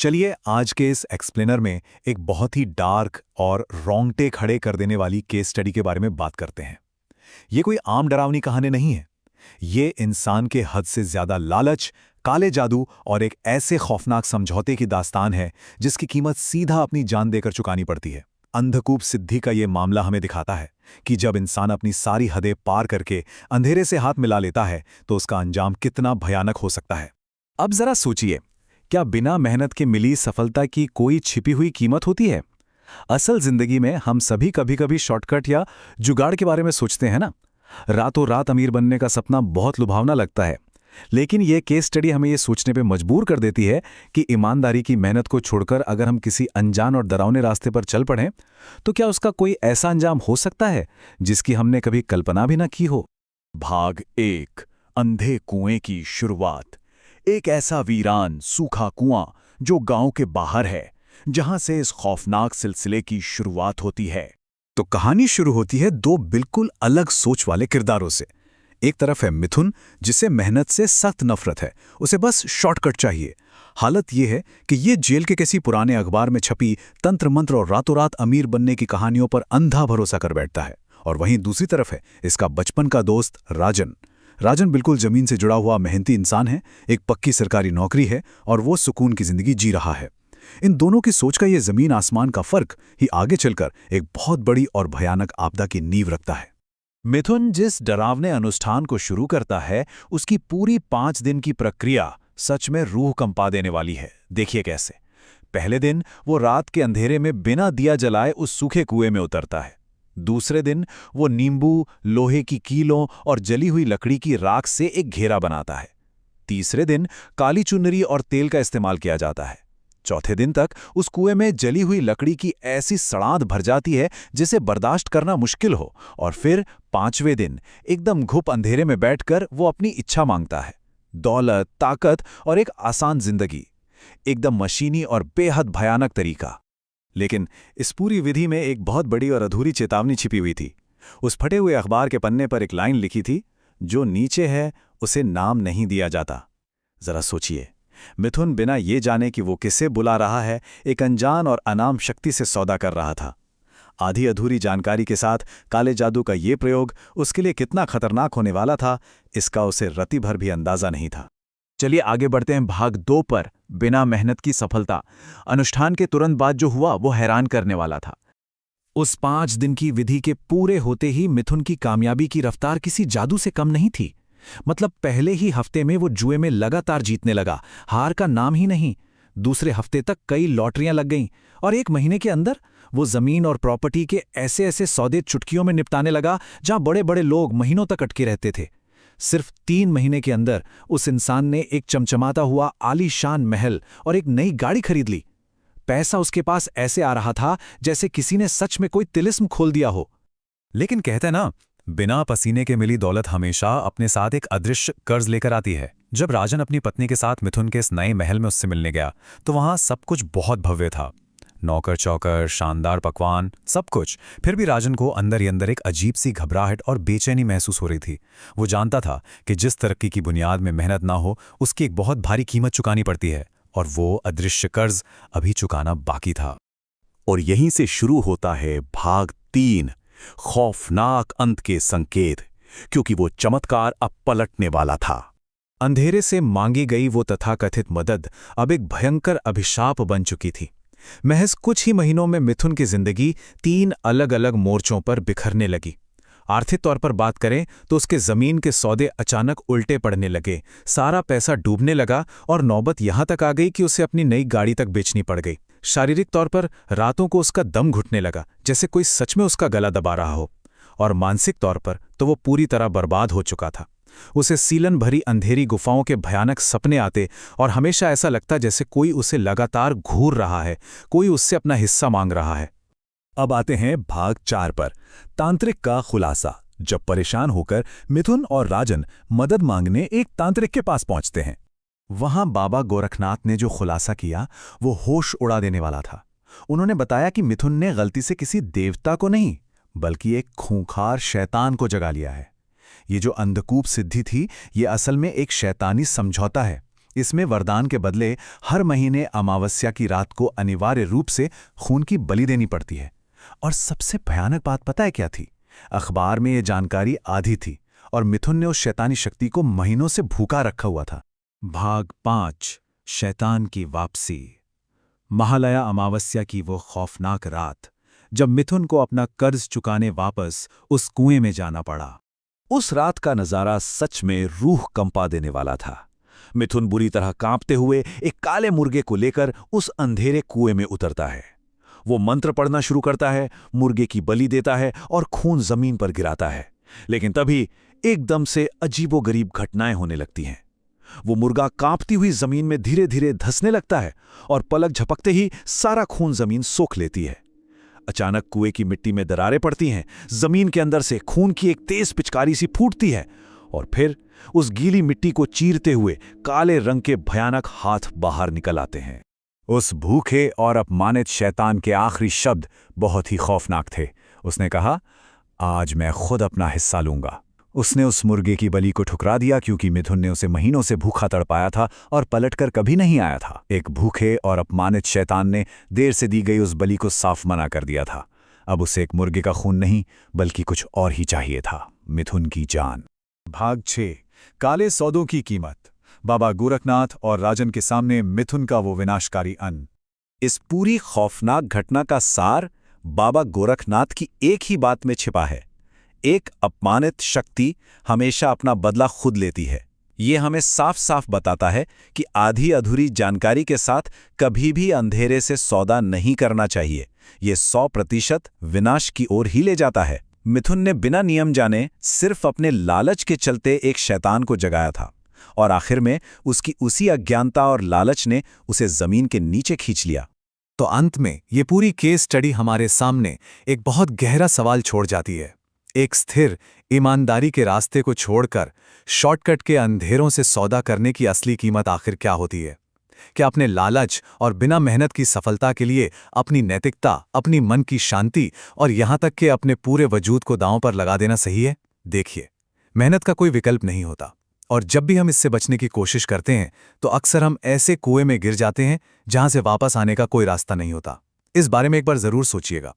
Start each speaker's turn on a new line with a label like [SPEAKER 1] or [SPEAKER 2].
[SPEAKER 1] चलिए आज के इस एक्सप्लेनर में एक बहुत ही डार्क और रोंगटे खड़े कर देने वाली केस स्टडी के बारे में बात करते हैं। ये कोई आम डरावनी कहानी नहीं है। ये इंसान के हद से ज्यादा लालच, काले जादू और एक ऐसे खौफनाक समझौते की दास्तान है जिसकी कीमत सीधा अपनी जान देकर चुकानी पड़ती है। अंधकूप सिद्धि का ये मामला हमें दिखाता है कि जब इंसान अपनी सारी हदें पार करके अंधेरे से हाथ मिला लेता है तो उसका अंजाम कितना भयानक हो सकता है। अब जरा सोचिए, क्या बिना मेहनत के मिली सफलता की कोई छिपी हुई कीमत होती है? असल जिंदगी में हम सभी कभी कभी शॉर्टकट या जुगाड़ के बारे में सोचते हैं ना। रातों रात अमीर बनने का सपना बहुत लुभावना लगता है, लेकिन यह केस स्टडी हमें यह सोचने पे मजबूर कर देती है कि ईमानदारी की मेहनत को छोड़कर अगर हम किसी अनजान और डरावने रास्ते पर चल पड़ें तो क्या उसका कोई ऐसा अंजाम हो सकता है जिसकी हमने कभी कल्पना भी न की हो।
[SPEAKER 2] भाग 1, अंधे कुएं की शुरुआत। एक ऐसा वीरान सूखा कुआं जो गांव के बाहर है, जहां से इस खौफनाक सिलसिले की शुरुआत होती है।
[SPEAKER 1] तो कहानी शुरू होती है दो बिल्कुल अलग सोच वाले किरदारों से। एक तरफ है मिथुन, जिसे मेहनत से सख्त नफरत है, उसे बस शॉर्टकट चाहिए। हालत यह है कि ये जेल के किसी पुराने अखबार में छपी तंत्र मंत्र और रातों रात अमीर बनने की कहानियों पर अंधा भरोसा कर बैठता है। और वहीं दूसरी तरफ है इसका बचपन का दोस्त राजन। राजन बिल्कुल जमीन से जुड़ा हुआ मेहनती इंसान है, एक पक्की सरकारी नौकरी है और वो सुकून की जिंदगी जी रहा है। इन दोनों की सोच का ये जमीन आसमान का फर्क ही आगे चलकर एक बहुत बड़ी और भयानक आपदा की नींव रखता है।
[SPEAKER 2] मिथुन जिस डरावने अनुष्ठान को शुरू करता है, उसकी पूरी 5 दिन की प्रक्रिया सच में रूह कंपा देने वाली है। देखिए कैसे। पहले दिन वो रात के अंधेरे में बिना दिया जलाए उस सूखे कुएं में उतरता है। दूसरे दिन वो नींबू, लोहे की कीलों और जली हुई लकड़ी की राख से एक घेरा बनाता है। तीसरे दिन काली चुनरी और तेल का इस्तेमाल किया जाता है। चौथे दिन तक उस कुएं में जली हुई लकड़ी की ऐसी सड़ांध भर जाती है जिसे बर्दाश्त करना मुश्किल हो। और फिर 5वें दिन एकदम घुप अंधेरे में बैठकर वो अपनी इच्छा मांगता है, दौलत, ताकत और एक आसान जिंदगी। एकदम मशीनी और बेहद भयानक तरीका। लेकिन इस पूरी विधि में एक बहुत बड़ी और अधूरी चेतावनी छिपी हुई थी। उस फटे हुए अखबार के पन्ने पर एक लाइन लिखी थी, जो नीचे है उसे नाम नहीं दिया जाता। जरा सोचिए, मिथुन बिना ये जाने कि वो किसे बुला रहा है, एक अनजान और अनाम शक्ति से सौदा कर रहा था। आधी अधूरी जानकारी के साथ काले जादू का ये प्रयोग उसके लिए कितना खतरनाक होने वाला था, इसका उसे रति भर भी अंदाजा नहीं था।
[SPEAKER 1] चलिए आगे बढ़ते हैं भाग 2 पर, बिना मेहनत की सफलता। अनुष्ठान के तुरंत बाद जो हुआ वो हैरान करने वाला था। उस 5 दिन की विधि के पूरे होते ही मिथुन की कामयाबी की रफ्तार किसी जादू से कम नहीं थी। मतलब पहले ही हफ्ते में वो जुए में लगातार जीतने लगा, हार का नाम ही नहीं। दूसरे हफ्ते तक कई लॉटरियां लग गईं और 1 महीने के अंदर वो जमीन और प्रॉपर्टी के ऐसे ऐसे सौदे चुटकियों में निपटाने लगा जहां बड़े बड़े लोग महीनों तक अटके रहते थे। सिर्फ 3 महीने के अंदर उस इंसान ने एक चमचमाता हुआ आलीशान महल और एक नई गाड़ी खरीद ली। पैसा उसके पास ऐसे आ रहा था जैसे किसी ने सच में कोई तिलिस्म खोल दिया हो।
[SPEAKER 2] लेकिन कहते हैं ना, बिना पसीने के मिली दौलत हमेशा अपने साथ एक अदृश्य कर्ज लेकर आती है। जब राजन अपनी पत्नी के साथ मिथुन के इस नए महल में उससे मिलने गया तो वहां सब कुछ बहुत भव्य था। नौकर चौकर, शानदार पकवान, सब कुछ। फिर भी राजन को अंदर ही अंदर एक अजीब सी घबराहट और बेचैनी महसूस हो रही थी। वो जानता था कि जिस तरक्की की बुनियाद में मेहनत ना हो, उसकी एक बहुत भारी कीमत चुकानी पड़ती है, और वो अदृश्य कर्ज अभी चुकाना बाकी था।
[SPEAKER 1] और यहीं से शुरू होता है भाग 3, खौफनाक अंत के संकेत, क्योंकि वो चमत्कार अब पलटने वाला था। अंधेरे से मांगी गई वो तथाकथित मदद अब एक भयंकर अभिशाप बन चुकी थी। महज कुछ ही महीनों में मिथुन की जिंदगी 3 अलग अलग मोर्चों पर बिखरने लगी। आर्थिक तौर पर बात करें तो उसके जमीन के सौदे अचानक उल्टे पड़ने लगे, सारा पैसा डूबने लगा और नौबत यहां तक आ गई कि उसे अपनी नई गाड़ी तक बेचनी पड़ गई। शारीरिक तौर पर रातों को उसका दम घुटने लगा, जैसे कोई सच में उसका गला दबा रहा हो। और मानसिक तौर पर तो वो पूरी तरह बर्बाद हो चुका था। उसे सीलन भरी अंधेरी गुफाओं के भयानक सपने आते और हमेशा ऐसा लगता जैसे कोई उसे लगातार घूर रहा है, कोई उससे अपना हिस्सा मांग रहा है। अब आते हैं भाग 4 पर, तांत्रिक का खुलासा। जब परेशान होकर मिथुन और राजन मदद मांगने एक तांत्रिक के पास पहुंचते हैं, वहां बाबा गोरखनाथ ने जो खुलासा किया वो होश उड़ा देने वाला था। उन्होंने बताया कि मिथुन ने गलती से किसी देवता को नहीं, बल्कि एक खूंखार शैतान को जगा लिया है। ये जो अंधकूप सिद्धि थी, ये असल में एक शैतानी समझौता है,
[SPEAKER 2] इसमें वरदान के बदले हर महीने अमावस्या की रात को अनिवार्य रूप से खून की बलि देनी पड़ती है। और सबसे भयानक बात पता है क्या थी? अखबार में ये जानकारी आधी थी और मिथुन ने उस शैतानी शक्ति को महीनों से भूखा रखा हुआ था। भाग 5 शैतान की वापसी। महालया अमावस्या की वो खौफनाक रात जब मिथुन को अपना कर्ज चुकाने वापस उस कुएं में जाना पड़ा।
[SPEAKER 1] उस रात का नजारा सच में रूह कंपा देने वाला था। मिथुन बुरी तरह कांपते हुए एक काले मुर्गे को लेकर उस अंधेरे कुएं में उतरता है। वो मंत्र पढ़ना शुरू करता है, मुर्गे की बलि देता है और खून जमीन पर गिराता है। लेकिन तभी एकदम से अजीबोगरीब घटनाएं होने लगती हैं। वो मुर्गा कांपती हुई जमीन में धीरे धीरे धंसने लगता है और पलक झपकते ही सारा खून जमीन सोख लेती है। अचानक कुएं की मिट्टी में दरारें पड़ती हैं, जमीन के अंदर से खून की एक तेज पिचकारी सी फूटती है और फिर उस गीली मिट्टी को चीरते हुए काले रंग के भयानक हाथ बाहर निकल आते हैं।
[SPEAKER 2] उस भूखे और अपमानित शैतान के आखिरी शब्द बहुत ही खौफनाक थे। उसने कहा, आज मैं खुद अपना हिस्सा लूंगा। उसने उस मुर्गे की बलि को ठुकरा दिया क्योंकि मिथुन ने उसे महीनों से भूखा तड़पाया था और पलटकर कभी नहीं आया था। एक भूखे और अपमानित शैतान ने देर से दी गई उस बलि को साफ मना कर दिया था। अब उसे एक मुर्गे का खून नहीं बल्कि कुछ और ही चाहिए था, मिथुन की जान। भाग 6 काले सौदों की कीमत। बाबा गोरखनाथ और राजन के सामने मिथुन का वो विनाशकारी अन्न।
[SPEAKER 1] इस पूरी खौफनाक घटना का सार बाबा गोरखनाथ की एक ही बात में छिपा है। एक अपमानित शक्ति हमेशा अपना बदला खुद लेती है। ये हमें साफ साफ बताता है कि आधी अधूरी जानकारी के साथ कभी भी अंधेरे से सौदा नहीं करना चाहिए। ये 100% विनाश की ओर ही ले जाता है। मिथुन ने बिना नियम जाने सिर्फ अपने लालच के चलते एक शैतान को जगाया था और आखिर में उसकी उसी अज्ञानता और लालच ने उसे जमीन के नीचे खींच लिया।
[SPEAKER 2] तो अंत में ये पूरी केस स्टडी हमारे सामने एक बहुत गहरा सवाल छोड़ जाती है। एक स्थिर ईमानदारी के रास्ते को छोड़कर शॉर्टकट के अंधेरों से सौदा करने की असली कीमत आखिर क्या होती है? क्या अपने लालच और बिना मेहनत की सफलता के लिए अपनी नैतिकता, अपनी मन की शांति और यहां तक कि अपने पूरे वजूद को दांव पर लगा देना सही है? देखिए, मेहनत का कोई विकल्प नहीं होता और जब भी हम इससे बचने की कोशिश करते हैं तो अक्सर हम ऐसे कुएं में गिर जाते हैं जहां से वापस आने का कोई रास्ता नहीं होता। इस बारे में एक बार जरूर सोचिएगा।